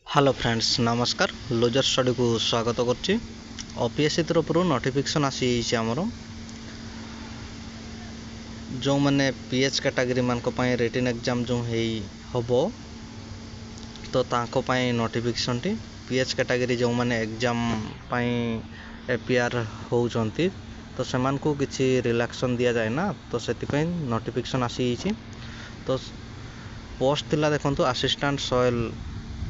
Hello friends नमस्कार loser study को स्वागत करछि। ओपीएससी तरफ नोटिफिकेशन आसी आमर जो मैंने पीएच कैटेगरी मान रिटन एग्जाम जो हबो तो तांको पाई नोटिफिकेशन टी पीएच कैटेगरी जो मैंने एग्जाम पाई एपीआर होउचंती तो सेमान को किछि रिलैक्सन दिया जाए ना तो सेति पाई नोटिफिकेशन आसी तो पोस्ट थिला देखंतु assistant soil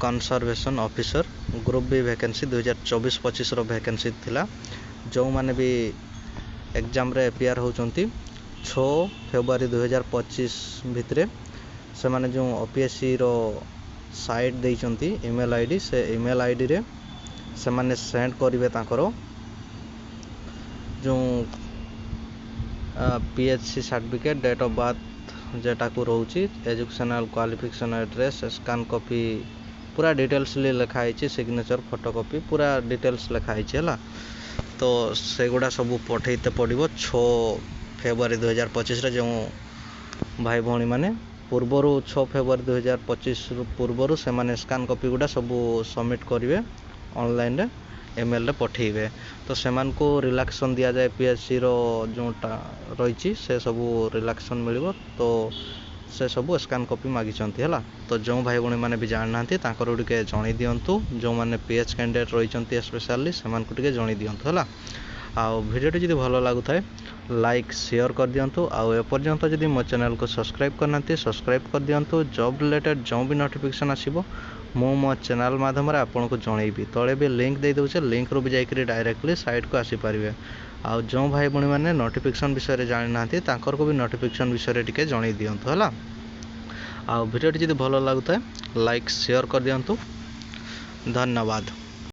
conservation officer group B vacancy 2024-25 रो वैकेंसी थिला जो माने भी एग्जाम रे एपीआर होचंती 6 फेब्रुआरी 2025 भितरे से माने जो ओपीएससी रो साइट देइचंती ईमेल आईडी से ईमेल आईडी रे से माने सेंड करिवे ताकरो जो PHC certificate date of birth जेटा को रोची educational qualification address scan copy पूरा डिटेल्स लिखाई सिग्नेचर फोटोकॉपी पूरा डिटेल्स लिखाई है तो सेगुड़ा सब पठेते पड़ो 6 फेब्रुआरी 2025 रे जो भाई भौणी माने पूर्वर 6 फेब्रुआरी 2025 पूर्वर से माने स्कैन कॉपी गुड़ा सब सबमिट करेंगे ऑनलाइन रे ईमेल रे पठेबे तो सेमान को रिलैक्सन दिया जाए पीएचसी रो जोटा रही से सब रिलैक्सन मिलिबो तो से सब स्कैन कॉपी मागिचंती है तो जो भाई भौणी माने भी जान नांती तांकर उडके जणी दियंतु जो माने पीएच कैंडिडेट रहिचंती स्पेशली सेमान को टिके जणी दियंतु हला आ वीडियो जदी भलो लागु थाए लाइक शेयर कर दियंतु आ ए पर्यंत जदी मो चैनल को सब्सक्राइब करनांती सब्सक्राइब कर दियंतु जॉब रिलेटेड जो भी नोटिफिकेशन आसीबो मो चैनल माध्यम आपन को जनइबी तले भी लिंक दे दउछे लिंक रो भी जाइकरी डायरेक्टली साइट को आसी पारिबे आ जो भाई भौणी माने नोटिफिकेशन विषय रे जानि नांती तांकर को भी नोटिफिकेशन विषय रे टिके जणी दियंतु हला आ वीडियो जदी भलो लागु थाए लाइक शेयर कर दियंतु धन्यवाद।